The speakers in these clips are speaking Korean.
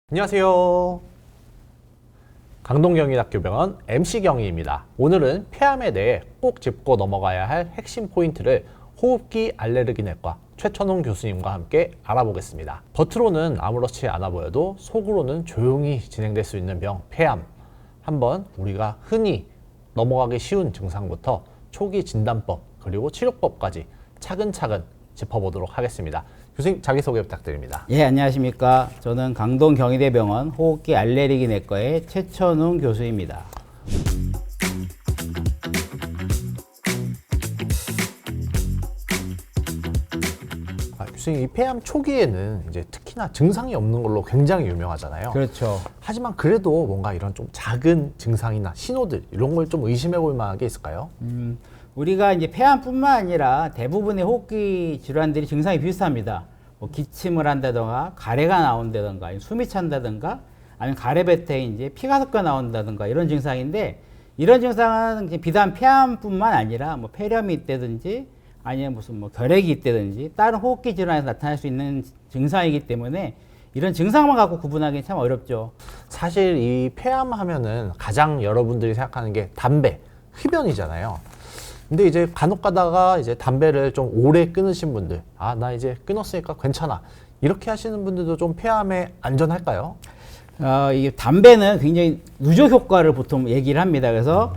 안녕하세요. 강동경희대학교병원 MC경희입니다. 오늘은 폐암에 대해 꼭 짚고 넘어가야 할 핵심 포인트를 호흡기 알레르기 내과 최천홍 교수님과 함께 알아보겠습니다. 겉으로는 아무렇지 않아 보여도 속으로는 조용히 진행될 수 있는 병, 폐암. 한번 우리가 흔히 넘어가기 쉬운 증상부터 초기 진단법 그리고 치료법까지 차근차근 짚어보도록 하겠습니다. 교수님 자기소개 부탁드립니다. 예, 안녕하십니까. 저는 강동 경희대병원 호흡기 알레르기 내과의 최천웅 교수입니다. 교수님, 이 폐암 초기에는 이제 특히나 증상이 없는 걸로 굉장히 유명하잖아요. 그렇죠. 하지만 그래도 뭔가 이런 좀 작은 증상이나 신호들 이런 걸 좀 의심해 볼 만한 게 있을까요? 우리가 이제 폐암뿐만 아니라 대부분의 호흡기 질환들이 증상이 비슷합니다. 뭐 기침을 한다던가 가래가 나온다던가 숨이 찬다던가 아니면 가래배태에 이제 피가 섞여 나온다던가 이런 증상인데, 이런 증상은 비단 폐암뿐만 아니라 뭐 폐렴이 있다든지 아니면 무슨 뭐 결핵이 있다든지 다른 호흡기 질환에서 나타날 수 있는 증상이기 때문에 이런 증상만 갖고 구분하기는 참 어렵죠. 사실 이 폐암 하면은 가장 여러분들이 생각하는 게 담배, 흡연이잖아요. 근데 이제 간혹 가다가 이제 담배를 좀 오래 끊으신 분들, 아, 나 이제 끊었으니까 괜찮아, 이렇게 하시는 분들도 좀 폐암에 안전할까요? 이게 담배는 굉장히 누적 효과를 보통 얘기를 합니다. 그래서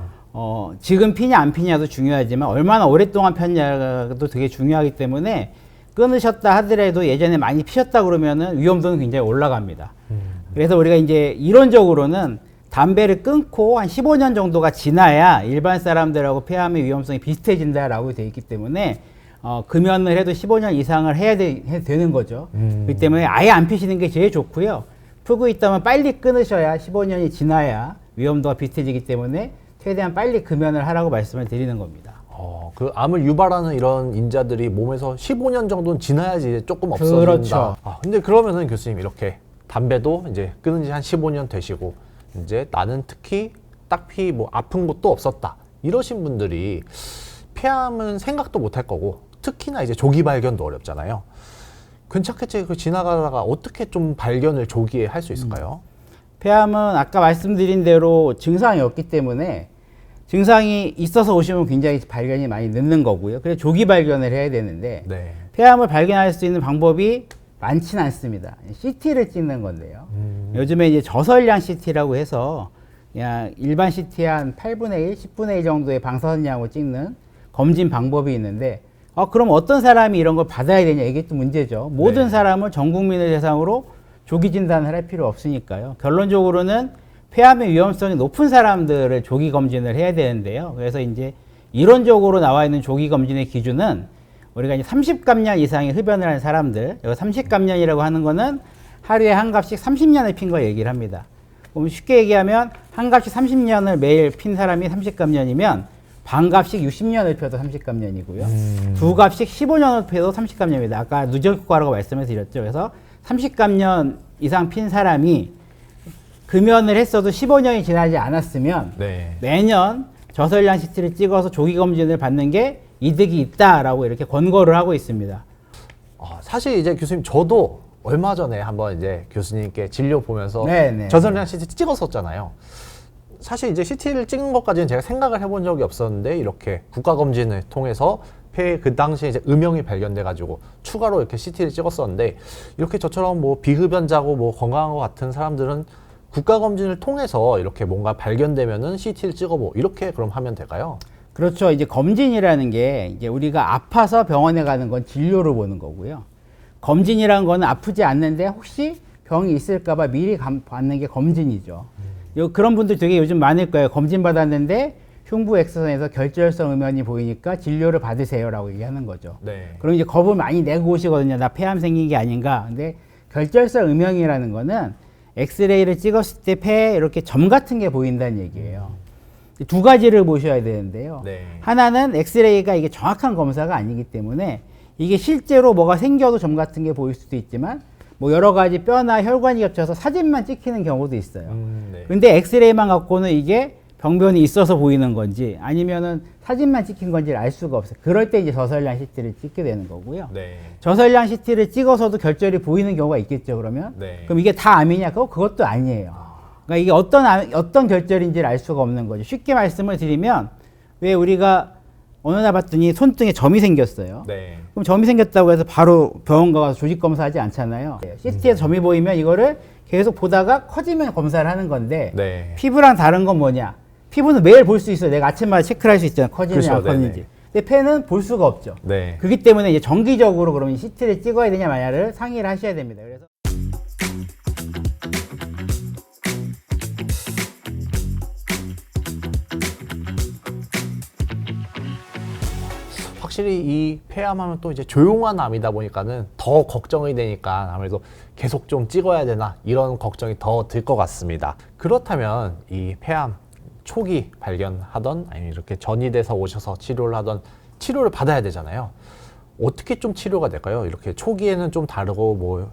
지금 피냐 안 피냐도 중요하지만 얼마나 오랫동안 폈냐도 되게 중요하기 때문에 끊으셨다 하더라도 예전에 많이 피셨다 그러면은 위험도는 굉장히 올라갑니다. 그래서 우리가 이제 이론적으로는 담배를 끊고 한 15년 정도가 지나야 일반 사람들하고 폐암의 위험성이 비슷해진다라고 되어 있기 때문에 금연을 해도 15년 이상을 해야 되는 거죠. 그렇기 때문에 아예 안 피시는 게 제일 좋고요. 피고 있다면 빨리 끊으셔야 15년이 지나야 위험도가 비슷해지기 때문에 최대한 빨리 금연을 하라고 말씀을 드리는 겁니다. 그 암을 유발하는 이런 인자들이 몸에서 15년 정도는 지나야지 조금 없어진다. 그렇죠. 근데 그러면은 교수님, 이렇게 담배도 이제 끊은 지 한 15년 되시고 이제 나는 특히 딱히 뭐 아픈 것도 없었다, 이러신 분들이 폐암은 생각도 못 할 거고 특히나 이제 조기 발견도 어렵잖아요. 괜찮겠지, 그 지나가다가 어떻게 좀 발견을 조기에 할 수 있을까요? 폐암은 아까 말씀드린 대로 증상이 없기 때문에 증상이 있어서 오시면 굉장히 발견이 많이 늦는 거고요. 그래서 조기 발견을 해야 되는데 네. 폐암을 발견할 수 있는 방법이 많지는 않습니다. CT를 찍는 건데요. 요즘에 이제 저설량 CT라고 해서 그냥 일반 CT 한 8분의 1, 10분의 1 정도의 방사선량을 찍는 검진 방법이 있는데, 그럼 어떤 사람이 이런 걸 받아야 되냐, 이게 또 문제죠. 모든 네. 사람을 전 국민을 대상으로 조기 진단을 할 필요 없으니까요. 결론적으로는 폐암의 위험성이 높은 사람들을 조기 검진을 해야 되는데요. 그래서 이제 이론적으로 나와 있는 조기 검진의 기준은 우리가 이제 30감년 이상의 흡연을 하는 사람들, 여기 30감년이라고 하는 거는 하루에 한 갑씩 30년을 핀 거 얘기를 합니다. 그럼 쉽게 얘기하면 한 갑씩 30년을 매일 핀 사람이 30감년이면 반 갑씩 60년을 펴도 30감년이고요. 두 갑씩 15년을 펴도 30감년입니다. 아까 누적 효과라고 말씀을 드렸죠. 그래서 30감년 이상 핀 사람이 금연을 했어도 15년이 지나지 않았으면 네. 매년 저설량 CT를 찍어서 조기 검진을 받는 게 이득이 있다라고 이렇게 권고를 하고 있습니다. 사실 이제 교수님, 저도 얼마 전에 한번 이제 교수님께 진료 보면서 네네. 저설량 CT 찍었었잖아요. 사실 이제 CT를 찍는 것까지는 제가 생각을 해본 적이 없었는데 이렇게 국가검진을 통해서 폐에 그 당시에 이제 음영이 발견돼가지고 추가로 이렇게 CT를 찍었었는데, 이렇게 저처럼 뭐 비흡연자고 뭐 건강한 것 같은 사람들은 국가검진을 통해서 이렇게 뭔가 발견되면은 CT를 찍어보, 이렇게 그럼 하면 될까요? 그렇죠. 이제 검진이라는 게 이제 우리가 아파서 병원에 가는 건 진료를 보는 거고요. 검진이라는 거는 아프지 않는데 혹시 병이 있을까봐 미리 받는 게 검진이죠. 그런 분들 되게 요즘 많을 거예요. 검진 받았는데 흉부 X선에서 결절성 음연이 보이니까 진료를 받으세요라고 얘기하는 거죠. 네. 그럼 이제 겁을 많이 내고 오시거든요. 나 폐암 생긴 게 아닌가. 근데 결절성 음영이라는 거는 엑스레이를 찍었을 때 폐에 이렇게 점 같은 게 보인다는 얘기예요. 두 가지를 보셔야 되는데요. 네. 하나는 엑스레이가 이게 정확한 검사가 아니기 때문에 이게 실제로 뭐가 생겨도 점 같은 게 보일 수도 있지만 뭐 여러 가지 뼈나 혈관이 겹쳐서 사진만 찍히는 경우도 있어요. 네. 근데 엑스레이만 갖고는 이게 병변이 있어서 보이는 건지 아니면은 사진만 찍힌 건지를 알 수가 없어요. 그럴 때 이제 저설량 CT를 찍게 되는 거고요. 네. 저설량 CT를 찍어서도 결절이 보이는 경우가 있겠죠, 그러면? 네. 그럼 이게 다 암이냐? 그것도 아니에요. 그러니까 이게 어떤 결절인지를 알 수가 없는 거죠. 쉽게 말씀을 드리면, 왜 우리가 어느 날 봤더니 손등에 점이 생겼어요. 네. 그럼 점이 생겼다고 해서 바로 병원 가서 조직 검사하지 않잖아요. CT에서 점이 보이면 이거를 계속 보다가 커지면 검사를 하는 건데, 네. 피부랑 다른 건 뭐냐? 피부는 매일 볼 수 있어요. 내가 아침마다 체크를 할 수 있잖아요. 커지는지 안 그렇죠. 커지는지. 근데 폐는 볼 수가 없죠. 네. 그렇기 때문에 이제 정기적으로 그러면 CT를 찍어야 되냐 마냐를 상의를 하셔야 됩니다. 그래서 확실히 이 폐암하면 또 이제 조용한 암이다 보니까는 더 걱정이 되니까 아무래도 계속 좀 찍어야 되나 이런 걱정이 더 들 것 같습니다. 그렇다면 이 폐암 초기 발견하던 아니면 이렇게 전이돼서 오셔서 치료를 하던 치료를 받아야 되잖아요. 어떻게 좀 치료가 될까요? 이렇게 초기에는 좀 다르고 뭐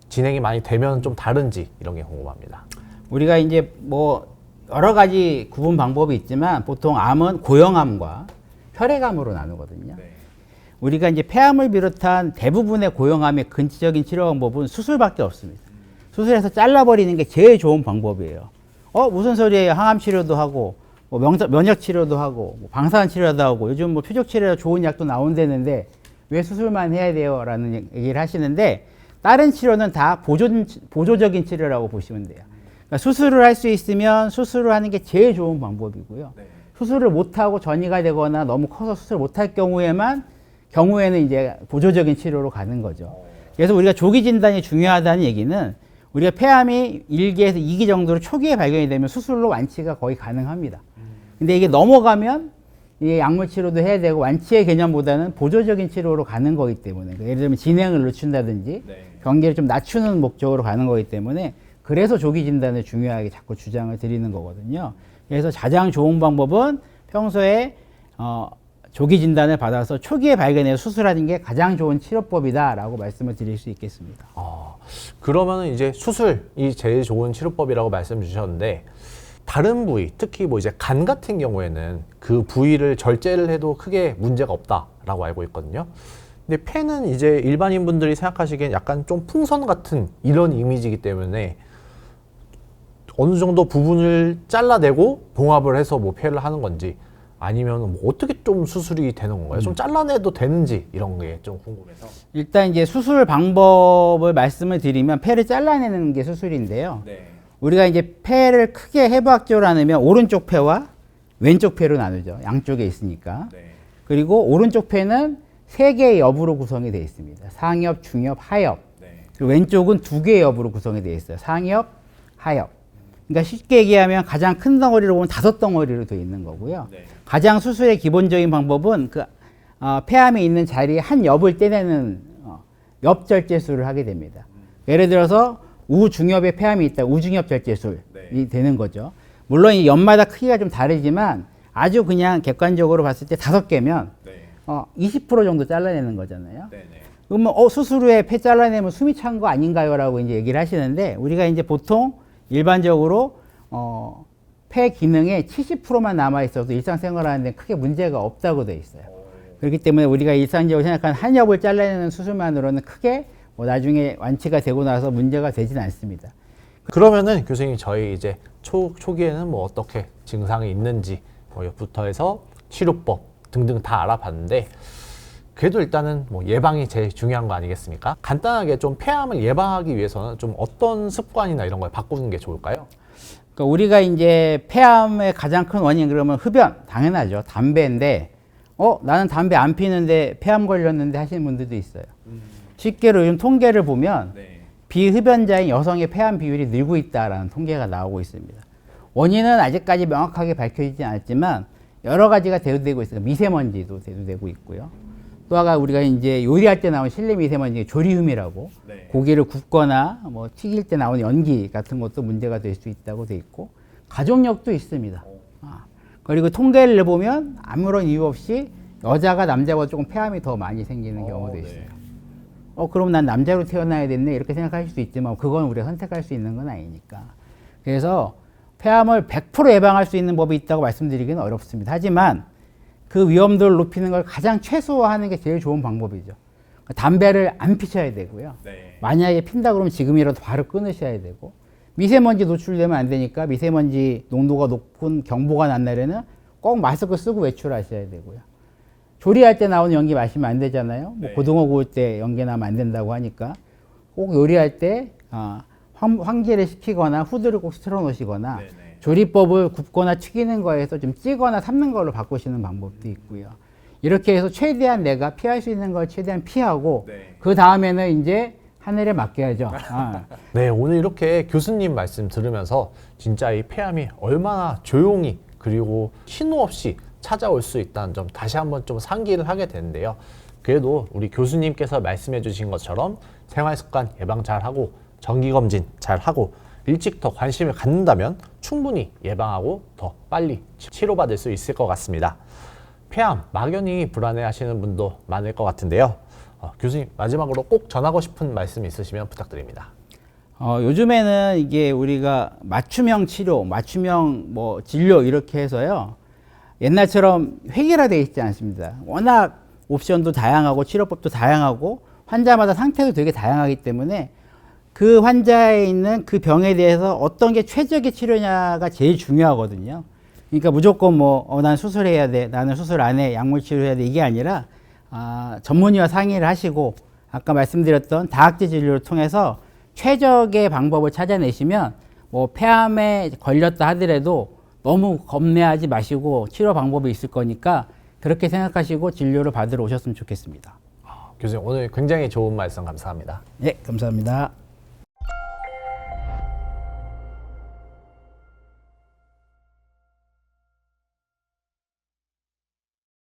진행이 많이 되면 좀 다른지 이런 게 궁금합니다. 우리가 이제 뭐 여러 가지 구분 방법이 있지만 보통 암은 고형암과 혈액암으로 나누거든요. 우리가 이제 폐암을 비롯한 대부분의 고형암의 근치적인 치료 방법은 수술밖에 없습니다. 수술해서 잘라버리는 게 제일 좋은 방법이에요. 무슨 소리예요? 항암 치료도 하고, 뭐 면역 치료도 하고, 뭐 방사선 치료도 하고, 요즘 뭐 표적 치료 좋은 약도 나온다는데 왜 수술만 해야 돼요? 라는 얘기를 하시는데, 다른 치료는 다 보조적인 치료라고 보시면 돼요. 그러니까 수술을 할 수 있으면 수술을 하는 게 제일 좋은 방법이고요. 수술을 못하고 전이가 되거나 너무 커서 수술 못할 경우에는 이제 보조적인 치료로 가는 거죠. 그래서 우리가 조기 진단이 중요하다는 얘기는 우리가 폐암이 1기에서 2기 정도로 초기에 발견이 되면 수술로 완치가 거의 가능합니다. 근데 이게 넘어가면 이게 약물 치료도 해야 되고 완치의 개념보다는 보조적인 치료로 가는 거기 때문에 예를 들면 진행을 늦춘다든지 경계를 좀 낮추는 목적으로 가는 거기 때문에 그래서 조기 진단을 중요하게 자꾸 주장을 드리는 거거든요. 그래서 가장 좋은 방법은 평소에 조기 진단을 받아서 초기에 발견해서 수술하는 게 가장 좋은 치료법이다라고 말씀을 드릴 수 있겠습니다. 그러면은 이제 수술이 제일 좋은 치료법이라고 말씀 주셨는데 다른 부위, 특히 뭐 이제 간 같은 경우에는 그 부위를 절제를 해도 크게 문제가 없다라고 알고 있거든요. 근데 폐는 이제 일반인 분들이 생각하시기엔 약간 좀 풍선 같은 이런 이미지이기 때문에 어느 정도 부분을 잘라내고 봉합을 해서 뭐 폐를 하는 건지 아니면 뭐 어떻게 좀 수술이 되는 건가요? 좀 잘라내도 되는지 이런 게 좀 궁금해서. 일단 이제 수술 방법을 말씀을 드리면 폐를 잘라내는 게 수술인데요. 우리가 이제 폐를 크게 해부학적으로 나누면 오른쪽 폐와 왼쪽 폐로 나누죠. 양쪽에 있으니까. 그리고 오른쪽 폐는 3개의 엽으로 구성이 되어 있습니다. 상엽, 중엽, 하엽. 그리고 왼쪽은 2개의 엽으로 구성이 되어 있어요. 상엽, 하엽. 그러니까 쉽게 얘기하면 가장 큰 덩어리로 보면 5덩어리로 되어 있는 거고요. 가장 수술의 기본적인 방법은 폐암에 있는 자리에 한 엽을 떼내는 엽절제술을 하게 됩니다. 예를 들어서 우중엽에 폐암이 있다. 우중엽 절제술이 되는 거죠. 물론 이 엽마다 크기가 좀 다르지만 아주 그냥 객관적으로 봤을 때 5개면 20% 정도 잘라내는 거잖아요. 그러면 수술 후에 폐 잘라내면 숨이 찬 거 아닌가요? 라고 이제 얘기를 하시는데 우리가 이제 보통 일반적으로 폐 기능의 70%만 남아 있어도 일상생활하는 데 크게 문제가 없다고 돼 있어요. 그렇기 때문에 우리가 일상적으로 생각하는 한 엽을 잘라내는 수술만으로는 크게 뭐 나중에 완치가 되고 나서 문제가 되진 않습니다. 그러면은 교수님 저희 이제 초기에는 뭐 어떻게 증상이 있는지 뭐부터 해서 치료법 등등 다 알아봤는데 그래도 일단은 뭐 예방이 제일 중요한 거 아니겠습니까? 간단하게 좀 폐암을 예방하기 위해서는 좀 어떤 습관이나 이런 걸 바꾸는 게 좋을까요? 그러니까 우리가 이제 폐암의 가장 큰 원인 그러면 흡연 당연하죠. 담배인데 나는 담배 안 피는데 폐암 걸렸는데 하시는 분들도 있어요. 쉽게로 요즘 통계를 보면 비흡연자인 여성의 폐암 비율이 늘고 있다라는 통계가 나오고 있습니다. 원인은 아직까지 명확하게 밝혀지지 않았지만 여러 가지가 대두되고 있어요. 미세먼지도 대두되고 있고요. 또 하나 우리가 이제 요리할 때 나오는 실내 미세먼지 조리hum이라고 고기를 굽거나 뭐 튀길 때 나오는 연기 같은 것도 문제가 될 수 있다고 돼 있고 가족력도 있습니다. 그리고 통계를 내보면 아무런 이유 없이 여자가 남자보다 조금 폐암이 더 많이 생기는 경우도 있어요. 그럼 난 남자로 태어나야 됐네 이렇게 생각하실 수 있지만 그건 우리가 선택할 수 있는 건 아니니까. 그래서 폐암을 100% 예방할 수 있는 법이 있다고 말씀드리기는 어렵습니다. 하지만 그 위험도를 높이는 걸 가장 최소화하는 게 제일 좋은 방법이죠. 담배를 안 피셔야 되고요. 네. 만약에 핀다 그러면 지금이라도 바로 끊으셔야 되고, 미세먼지 노출되면 안 되니까 미세먼지 농도가 높은 경보가 난 날에는 꼭 마스크 쓰고 외출하셔야 되고요. 조리할 때 나오는 연기 마시면 안 되잖아요. 뭐 네. 고등어 구울 때 연기 나면 안 된다고 하니까 꼭 요리할 때 환기를 시키거나 후드를 꼭 틀어 놓으시거나 네네. 조리법을 굽거나 튀기는 거에서 좀 찌거나 삶는 걸로 바꾸시는 방법도 있고요. 이렇게 해서 최대한 내가 피할 수 있는 걸 최대한 피하고 네. 그 다음에는 이제 하늘에 맡겨야죠. 네, 오늘 이렇게 교수님 말씀 들으면서 진짜 이 폐암이 얼마나 조용히 그리고 신호 없이 찾아올 수 있다는 점 다시 한번 좀 상기를 하게 되는데요. 그래도 우리 교수님께서 말씀해 주신 것처럼 생활습관 예방 잘하고 정기검진 잘하고 일찍 더 관심을 갖는다면 충분히 예방하고 더 빨리 치료받을 수 있을 것 같습니다. 폐암, 막연히 불안해하시는 분도 많을 것 같은데요. 교수님, 마지막으로 꼭 전하고 싶은 말씀 있으시면 부탁드립니다. 요즘에는 이게 우리가 맞춤형 치료, 맞춤형 뭐 진료 이렇게 해서요. 옛날처럼 획일화되어 있지 않습니다. 워낙 옵션도 다양하고 치료법도 다양하고 환자마다 상태도 되게 다양하기 때문에 그 환자에 있는 그 병에 대해서 어떤 게 최적의 치료냐가 제일 중요하거든요. 그러니까 무조건 난 수술해야 돼, 나는 수술 안 해, 약물 치료해야 돼, 이게 아니라 전문의와 상의를 하시고 아까 말씀드렸던 다학제 진료를 통해서 최적의 방법을 찾아내시면 뭐 폐암에 걸렸다 하더라도 너무 겁내하지 마시고 치료 방법이 있을 거니까 그렇게 생각하시고 진료를 받으러 오셨으면 좋겠습니다. 교수님, 오늘 굉장히 좋은 말씀 감사합니다. 네, 감사합니다.